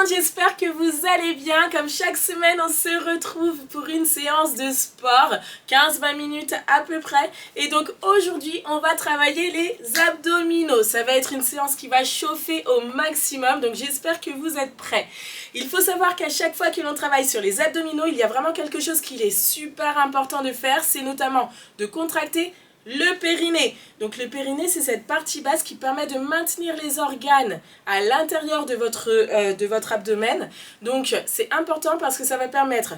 monde, j'espère que vous allez bien. Comme chaque semaine, on se retrouve pour une séance de sport, 15-20 minutes à peu près. Et donc aujourd'hui, on va travailler les abdominaux. Ça va être une séance qui va chauffer au maximum, donc j'espère que vous êtes prêts. Il faut savoir qu'à chaque fois que l'on travaille sur les abdominaux, il y a vraiment quelque chose qu'il est super important de faire, c'est notamment de contracter le périnée. Donc le périnée, c'est cette partie basse qui permet de maintenir les organes à l'intérieur de votre abdomen. Donc c'est important parce que ça va permettre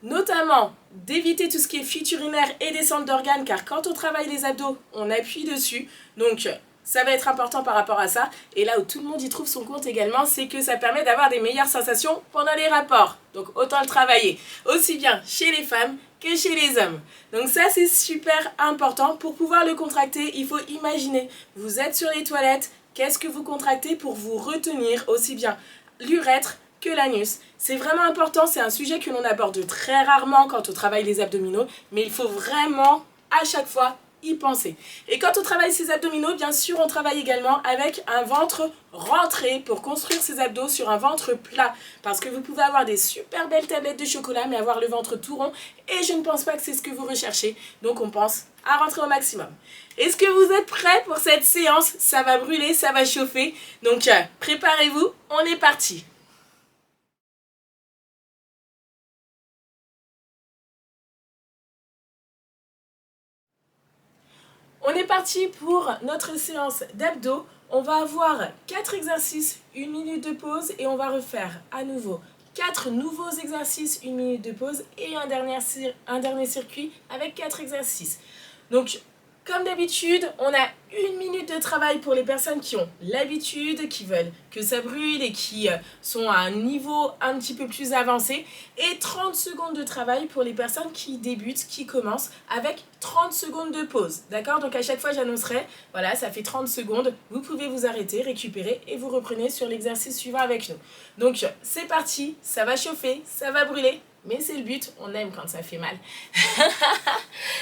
notamment d'éviter tout ce qui est fuite urinaire et descente d'organes, car quand on travaille les abdos, on appuie dessus. Donc ça va être important par rapport à ça. Et là où tout le monde y trouve son compte également, c'est que ça permet d'avoir des meilleures sensations pendant les rapports. Donc autant le travailler aussi bien chez les femmes que chez les hommes. Donc ça, c'est super important. Pour pouvoir le contracter, il faut imaginer, vous êtes sur les toilettes, qu'est-ce que vous contractez pour vous retenir aussi bien l'urètre que l'anus. C'est vraiment important, c'est un sujet que l'on aborde très rarement quand on travaille les abdominaux, mais il faut vraiment à chaque fois y penser. Et quand on travaille ces abdominaux, bien sûr, on travaille également avec un ventre rentré pour construire ses abdos sur un ventre plat. Parce que vous pouvez avoir des super belles tablettes de chocolat, mais avoir le ventre tout rond. Et je ne pense pas que c'est ce que vous recherchez. Donc on pense à rentrer au maximum. Est-ce que vous êtes prêts pour cette séance? Ça va brûler, ça va chauffer. Donc préparez-vous, on est parti. On est parti pour notre séance d'abdos. On va avoir 4 exercices, 1 minute de pause et on va refaire à nouveau 4 nouveaux exercices, 1 minute de pause et un dernier circuit avec 4 exercices. Donc, comme d'habitude, on a 1 minute de travail pour les personnes qui ont l'habitude, qui veulent que ça brûle et qui sont à un niveau un petit peu plus avancé. Et 30 secondes de travail pour les personnes qui débutent, qui commencent avec 30 secondes de pause. D'accord? Donc à chaque fois, j'annoncerai, voilà, ça fait 30 secondes. Vous pouvez vous arrêter, récupérer et vous reprenez sur l'exercice suivant avec nous. Donc c'est parti, ça va chauffer, ça va brûler. Mais c'est le but, on aime quand ça fait mal.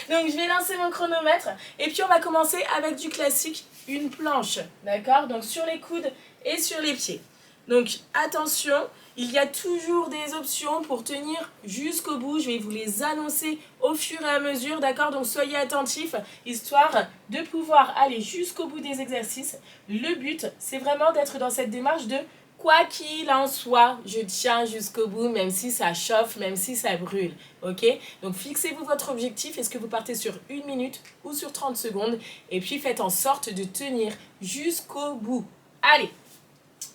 Donc je vais lancer mon chronomètre et puis on va commencer avec du classique, une planche, d'accord? Donc sur les coudes et sur les pieds. Donc attention, il y a toujours des options pour tenir jusqu'au bout. Je vais vous les annoncer au fur et à mesure, d'accord? Donc soyez attentifs, histoire de pouvoir aller jusqu'au bout des exercices. Le but, c'est vraiment d'être dans cette démarche de quoi qu'il en soit, je tiens jusqu'au bout, même si ça chauffe, même si ça brûle. Ok? Donc fixez-vous votre objectif. Est-ce que vous partez sur 1 minute ou sur 30 secondes? Et puis faites en sorte de tenir jusqu'au bout. Allez,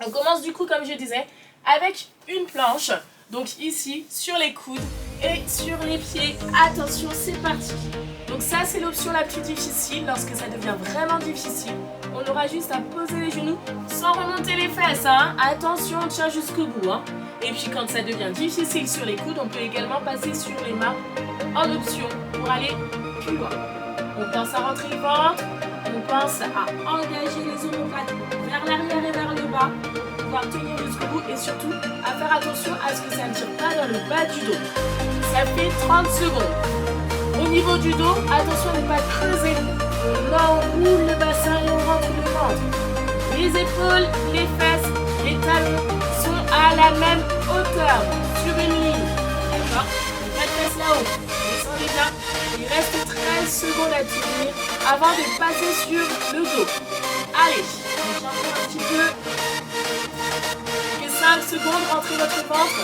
on commence du coup, comme je disais, avec une planche. Donc ici, sur les coudes et sur les pieds. Attention, c'est parti. Donc ça, c'est l'option la plus difficile. Lorsque ça devient vraiment difficile, on aura juste à poser les genoux sans remonter les fesses. Hein. Attention, on tient jusqu'au bout. Hein. Et puis quand ça devient difficile sur les coudes, on peut également passer sur les mains en option pour aller plus loin. On pense à rentrer le ventre, on pense à engager les omoplates vers l'arrière et vers le bas, pouvoir tenir jusqu'au bout et surtout à faire attention à ce que ça ne tire pas dans le bas du dos. Ça fait 30 secondes. Au niveau du dos, attention à ne pas creuser. On enroule le bassin et on rentre le ventre. Les épaules, les fesses, les talons sont à la même hauteur, sur une ligne. D'accord? Pas de fesses là-haut. Descendez bien. Il reste 13 secondes à tenir avant de passer sur le dos. Allez, on change un petit peu. Et 5 secondes, rentrez votre ventre.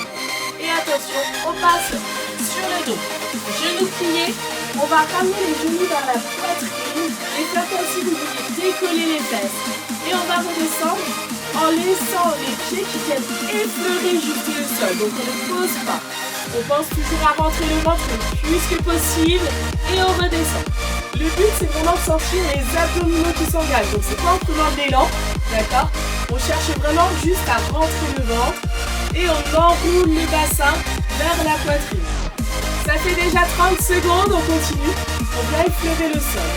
Et attention, on passe sur le dos. Genoux pliés, on va ramener les genoux vers la poitrine et faire comme si vous vouliez décoller les fesses. Et on va redescendre en laissant les pieds qui viennent effleurer jusqu'au sol. Donc on ne pose pas. On pense toujours à rentrer le ventre le plus que possible et on redescend. Le but, c'est vraiment de sentir les abdominaux qui s'engagent. Donc c'est pas en prenant de l'élan, d'accord? On cherche vraiment juste à rentrer le ventre et on enroule le bassin vers la poitrine. Ça fait déjà 30 secondes, on continue. On va effleurer le sol.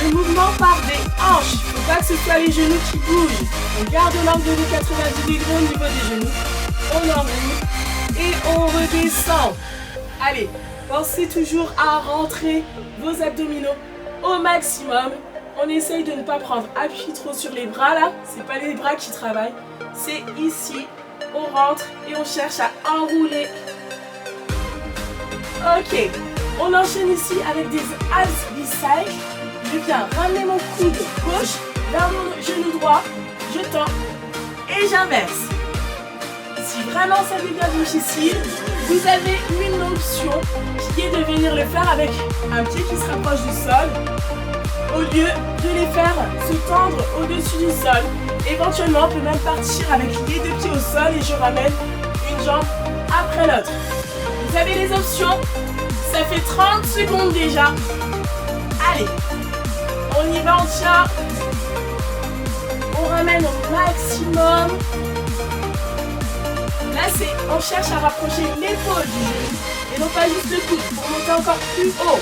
Le mouvement part des hanches. Il ne faut pas que ce soit les genoux qui bougent. On garde l'angle de 90 degrés au niveau des genoux. On enroule et on redescend. Allez, pensez toujours à rentrer vos abdominaux au maximum. On essaye de ne pas prendre appui trop sur les bras là. C'est pas les bras qui travaillent. C'est ici on rentre et on cherche à enrouler. Ok, on enchaîne ici avec des abs bicycles. Je viens ramener mon coude gauche vers mon genou droit, je tends et j'inverse. Si vraiment ça devient difficile, vous avez une option qui est de venir le faire avec un pied qui se rapproche du sol au lieu de les faire se tendre au-dessus du sol. Éventuellement, on peut même partir avec les deux pieds au sol et je ramène une jambe après l'autre. Vous avez les options, ça fait 30 secondes déjà. Allez, on y va, on tient. On ramène au maximum. Là, on cherche à rapprocher l'épaule du genou et non pas juste le coude pour monter encore plus haut.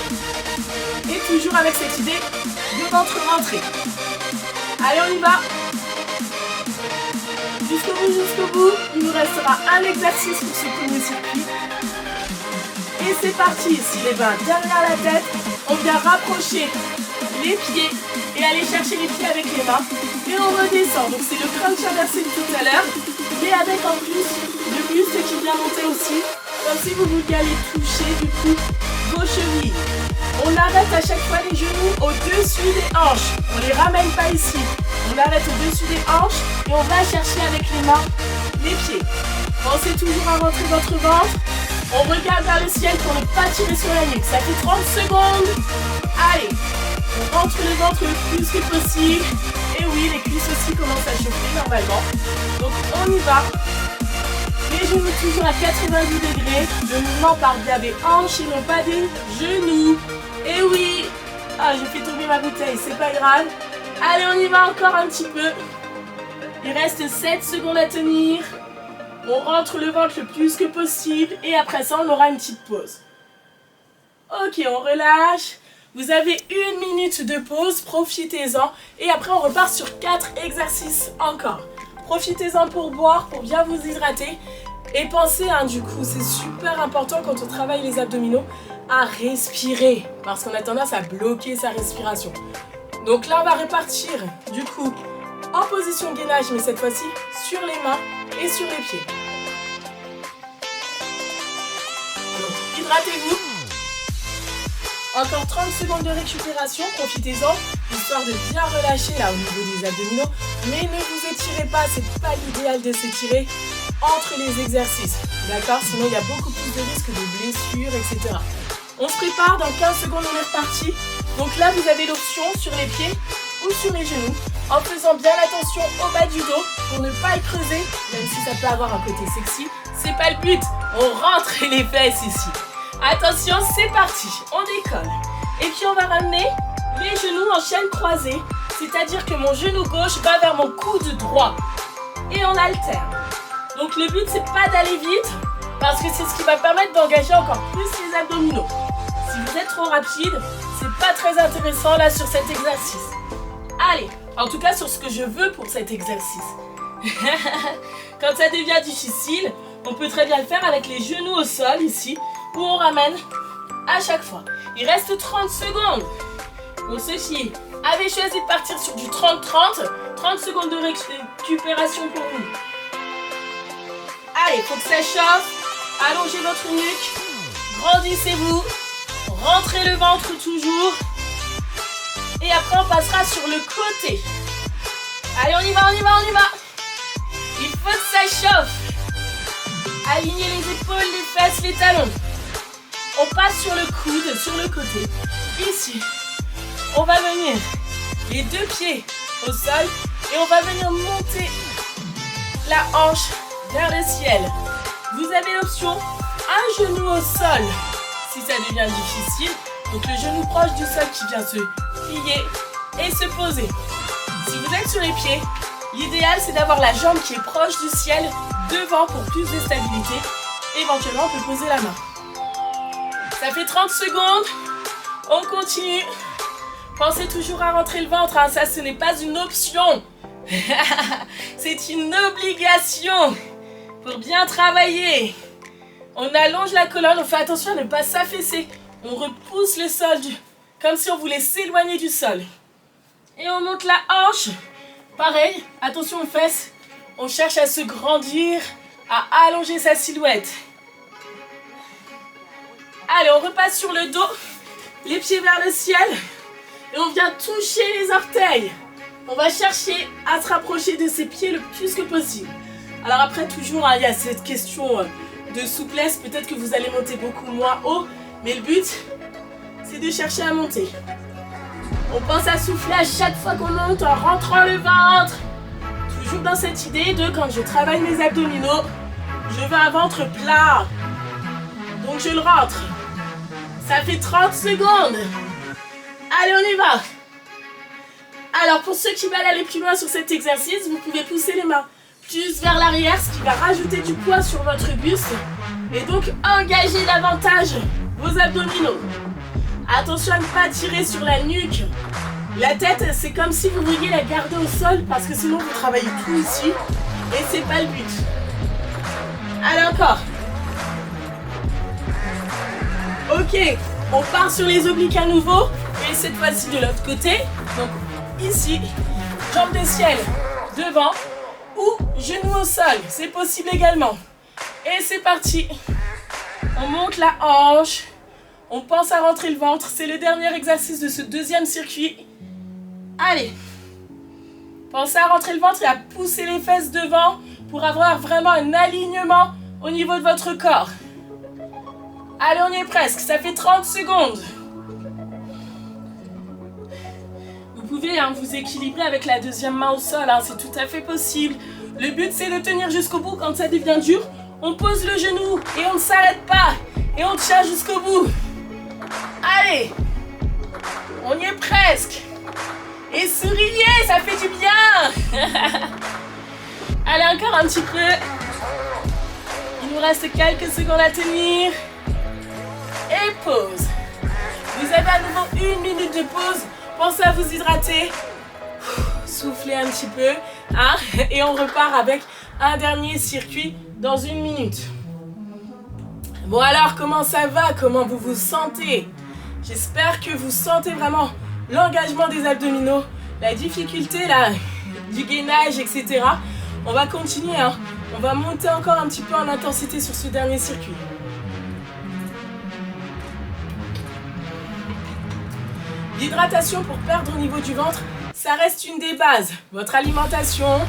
Et toujours avec cette idée de ventre rentré. Allez, on y va. Jusqu'au bout. Il nous restera un exercice pour ce premier circuit. Et c'est parti. Si les mains derrière la tête, on vient rapprocher les pieds et aller chercher les pieds avec les mains. Et on redescend. Donc c'est le crunch inversé de tout à l'heure. Mais avec en plus le buste qui vient monter aussi. Comme si vous vouliez aller toucher du coup vos chevilles. On arrête à chaque fois les genoux au-dessus des hanches. On ne les ramène pas ici. On arrête au-dessus des hanches et on va chercher avec les mains les pieds. Pensez toujours à rentrer votre ventre. On regarde vers le ciel pour ne pas tirer sur la nuque. Ça fait 30 secondes. Allez, on rentre le ventre le plus que possible. Et oui, les cuisses aussi commencent à chauffer normalement. Donc on y va. Les genoux toujours à 90 degrés. Le mouvement part bien des hanches et non pas des genoux. Et oui. Ah, j'ai fait tomber ma bouteille, c'est pas grave. Allez, on y va encore un petit peu. Il reste 7 secondes à tenir. On rentre le ventre le plus que possible. Et après ça, on aura une petite pause. Ok, on relâche. Vous avez 1 minute de pause, profitez-en. Et après, on repart sur 4 exercices encore. Profitez-en pour boire, pour bien vous hydrater. Et pensez, du coup, c'est super important quand on travaille les abdominaux, à respirer. Parce qu'on a tendance à bloquer sa respiration. Donc là, on va repartir, du coup, en position gainage, mais cette fois-ci, sur les mains et sur les pieds. Donc, hydratez-vous. Encore 30 secondes de récupération, profitez-en, histoire de bien relâcher là au niveau des abdominaux. Mais ne vous étirez pas, c'est pas l'idéal de s'étirer entre les exercices. D'accord? Sinon il y a beaucoup plus de risques de blessures, etc. On se prépare, dans 15 secondes on est reparti. Donc là vous avez l'option sur les pieds ou sur les genoux, en faisant bien attention au bas du dos pour ne pas le creuser, même si ça peut avoir un côté sexy. C'est pas le but, on rentre les fesses ici. Attention, c'est parti, on décolle. Et puis on va ramener les genoux en chaîne croisée, c'est-à-dire que mon genou gauche va vers mon coude droit. Et on alterne. Donc le but c'est pas d'aller vite, parce que c'est ce qui va permettre d'engager encore plus les abdominaux. Si vous êtes trop rapide, c'est pas très intéressant là sur cet exercice. Allez, en tout cas sur ce que je veux pour cet exercice. Quand ça devient difficile, on peut très bien le faire avec les genoux au sol ici, où on ramène à chaque fois. Il reste 30 secondes. Pour ceux qui avaient choisi de partir sur du 30-30, 30 secondes de récupération pour vous. Allez, il faut que ça chauffe. Allongez votre nuque. Grandissez-vous. Rentrez le ventre toujours. Et après, on passera sur le côté. Allez, on y va, on y va, on y va. Il faut que ça chauffe. Alignez les épaules, les fesses, les talons. On passe sur le coude, sur le côté. Ici, on va venir les deux pieds au sol et on va venir monter la hanche vers le ciel. Vous avez l'option un genou au sol si ça devient difficile. Donc le genou proche du sol qui vient se plier et se poser. Si vous êtes sur les pieds, l'idéal c'est d'avoir la jambe qui est proche du ciel devant pour plus de stabilité. Éventuellement, on peut poser la main. Ça fait 30 secondes. On continue. Pensez toujours à rentrer le ventre. Hein. Ça, ce n'est pas une option. C'est une obligation. Pour bien travailler. On allonge la colonne. On fait attention à ne pas s'affaisser. On repousse le sol comme si on voulait s'éloigner du sol. Et on monte la hanche. Pareil. Attention aux fesses. On cherche à se grandir à allonger sa silhouette. Allez, on repasse sur le dos, les pieds vers le ciel et on vient toucher les orteils. On va chercher à se rapprocher de ses pieds le plus que possible. Alors après, toujours, il y a cette question de souplesse. Peut-être que vous allez monter beaucoup moins haut, mais le but, c'est de chercher à monter. On pense à souffler à chaque fois qu'on monte en rentrant le ventre. Toujours dans cette idée de quand je travaille mes abdominaux, je veux un ventre plat. Donc je le rentre. Ça fait 30 secondes. Allez, on y va. Alors pour ceux qui veulent aller plus loin sur cet exercice, vous pouvez pousser les mains plus vers l'arrière, ce qui va rajouter du poids sur votre buste et donc engager davantage vos abdominaux. Attention à ne pas tirer sur la nuque. La tête, c'est comme si vous vouliez la garder au sol parce que sinon vous travaillez tout ici et c'est pas le but. Allez, encore. Ok, on part sur les obliques à nouveau et cette fois-ci de l'autre côté. Donc ici, jambes de ciel devant ou genoux au sol, c'est possible également. Et c'est parti. On monte la hanche, on pense à rentrer le ventre, c'est le dernier exercice de ce deuxième circuit. Allez, pensez à rentrer le ventre et à pousser les fesses devant pour avoir vraiment un alignement au niveau de votre corps. Allez, on y est presque, ça fait 30 secondes. Vous pouvez vous équilibrer avec la deuxième main au sol, c'est tout à fait possible. Le but, c'est de tenir jusqu'au bout. Quand ça devient dur, on pose le genou et on ne s'arrête pas. Et on tient jusqu'au bout. Allez, on y est presque. Et souriez, ça fait du bien. Allez, encore un petit peu. Il nous reste quelques secondes à tenir. Et pause. Vous avez à nouveau 1 minute de pause. Pensez à vous hydrater. Soufflez un petit peu. Et on repart avec un dernier circuit dans 1 minute. Bon alors, comment ça va? Comment vous vous sentez? J'espère que vous sentez vraiment l'engagement des abdominaux, la difficulté là, du gainage, etc. On va continuer. On va monter encore un petit peu en intensité sur ce dernier circuit. L'hydratation pour perdre au niveau du ventre, ça reste une des bases. Votre alimentation,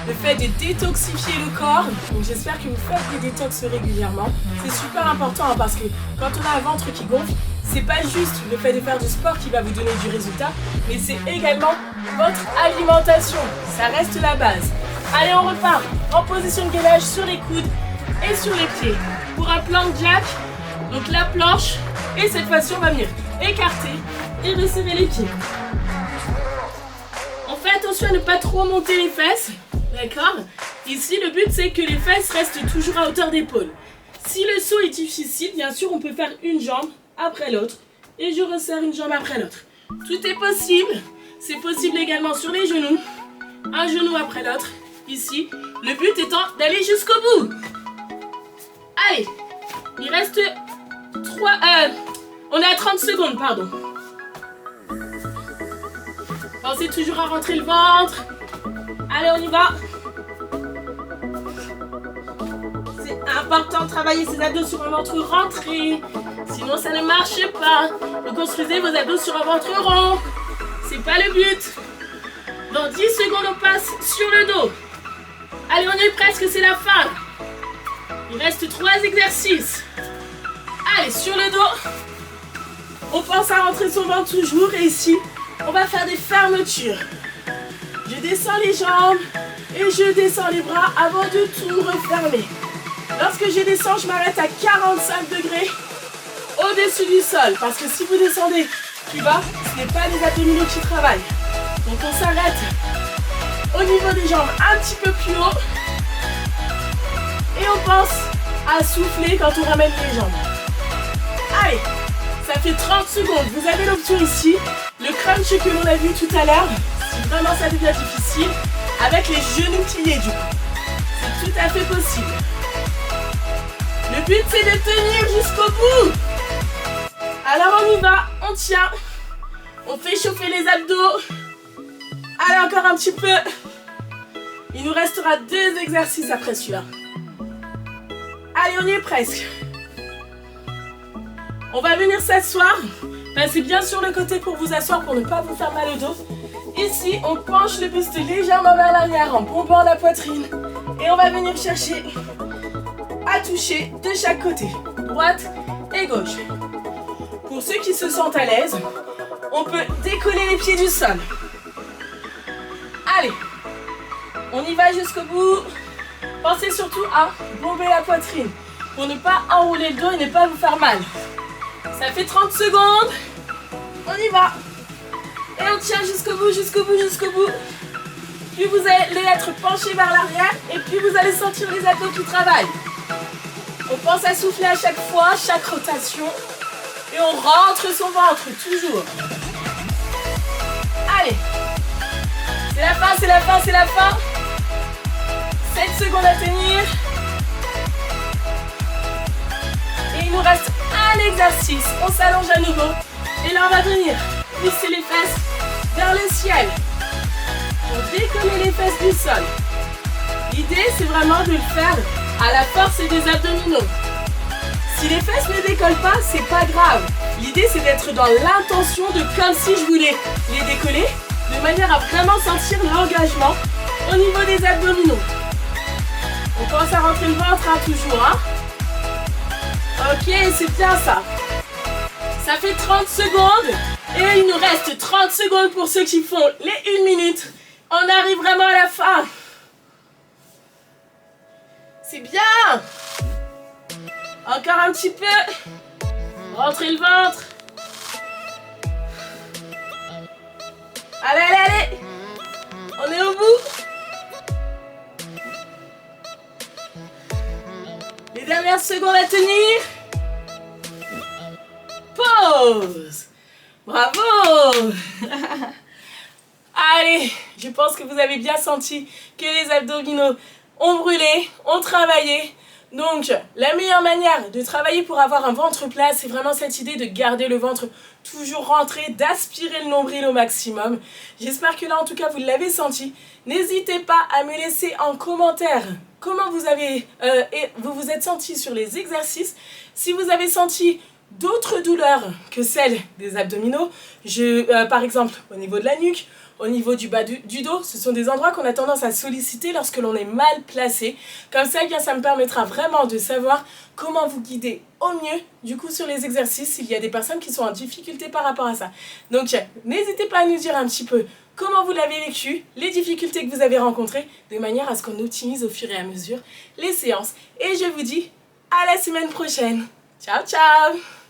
le fait de détoxifier le corps. Donc j'espère que vous faites des détox régulièrement. C'est super important parce que quand on a un ventre qui gonfle, c'est pas juste le fait de faire du sport qui va vous donner du résultat, mais c'est également votre alimentation. Ça reste la base. Allez, on repart en position de gainage sur les coudes et sur les pieds. Pour un plank jack, donc la planche, et cette fois-ci on va venir écarter et resserrer les pieds. On fait attention à ne pas trop monter les fesses, d'accord? Ici, le but c'est que les fesses restent toujours à hauteur d'épaule. Si le saut est difficile, bien sûr, on peut faire une jambe après l'autre et je resserre une jambe après l'autre. Tout est possible. C'est possible également sur les genoux. Un genou après l'autre, ici. Le but étant d'aller jusqu'au bout. Allez, il reste 3... on est à 30 secondes, pardon. Pensez toujours à rentrer le ventre. Allez, on y va. C'est important de travailler ses abdos sur un ventre rentré. Sinon, ça ne marche pas. Reconstruisez vos abdos sur un ventre rond. C'est pas le but. Dans 10 secondes, on passe sur le dos. Allez, on est presque, c'est la fin. Il reste 3 exercices. Allez, sur le dos. On pense à rentrer son ventre toujours. Et ici, on va faire des fermetures. Je descends les jambes et je descends les bras avant de tout refermer. Lorsque je descends, je m'arrête à 45 degrés au-dessus du sol. Parce que si vous descendez plus bas, ce n'est pas les abdominaux qui travaillent. Donc on s'arrête au niveau des jambes un petit peu plus haut. Et on pense à souffler quand on ramène les jambes. Allez, ça fait 30 secondes. Vous avez l'option ici, le crunch que l'on a vu tout à l'heure. Si vraiment ça devient difficile, avec les genoux pliés du coup. C'est tout à fait possible. Le but c'est de tenir jusqu'au bout. Alors on y va, on tient. On fait chauffer les abdos. Allez, encore un petit peu. Il nous restera 2 exercices après celui-là. Allez, on y est presque. On va venir s'asseoir. Passez bien sur le côté pour vous asseoir pour ne pas vous faire mal au dos. Ici, on penche le buste légèrement vers l'arrière en bombant la poitrine. Et on va venir chercher à toucher de chaque côté, droite et gauche. Pour ceux qui se sentent à l'aise, on peut décoller les pieds du sol. Allez, on y va jusqu'au bout. Pensez surtout à bomber la poitrine pour ne pas enrouler le dos et ne pas vous faire mal. Ça fait 30 secondes. On y va. Et on tient jusqu'au bout, jusqu'au bout, jusqu'au bout. Plus vous allez être penché vers l'arrière et plus vous allez sentir les abdos qui travaillent. On pense à souffler à chaque fois, chaque rotation. Et on rentre son ventre, toujours. Allez. C'est la fin, c'est la fin, c'est la fin. 7 secondes à tenir. Et il nous reste un exercice. On s'allonge à nouveau. Et là, on va venir pousser les fesses vers le ciel. Pour décoller les fesses du sol. L'idée, c'est vraiment de le faire à la force des abdominaux. Si les fesses ne décollent pas, c'est pas grave. L'idée, c'est d'être dans l'intention de comme si je voulais les décoller, de manière à vraiment sentir l'engagement au niveau des abdominaux. On pense à rentrer le ventre, hein, toujours. Hein. Ok, c'est bien ça. Ça fait 30 secondes. Et il nous reste 30 secondes pour ceux qui font les 1 minute. On arrive vraiment à la fin. C'est bien. Encore un petit peu. Rentrez le ventre. Allez, allez, allez. On est au bout. Les dernières secondes à tenir. Pause. Bravo. Allez, je pense que vous avez bien senti que les abdominaux ont brûlé, ont travaillé. Donc, la meilleure manière de travailler pour avoir un ventre plat, c'est vraiment cette idée de garder le ventre toujours rentré, d'aspirer le nombril au maximum. J'espère que là, en tout cas, vous l'avez senti. N'hésitez pas à me laisser en commentaire comment vous vous êtes senti sur les exercices. Si vous avez senti d'autres douleurs que celles des abdominaux, par exemple au niveau de la nuque, au niveau du bas du dos, ce sont des endroits qu'on a tendance à solliciter lorsque l'on est mal placé. Comme ça, eh bien, ça me permettra vraiment de savoir comment vous guider au mieux, du coup, sur les exercices, s'il y a des personnes qui sont en difficulté par rapport à ça. Donc, n'hésitez pas à nous dire un petit peu comment vous l'avez vécu, les difficultés que vous avez rencontrées, de manière à ce qu'on optimise au fur et à mesure les séances. Et je vous dis à la semaine prochaine. Ciao, ciao!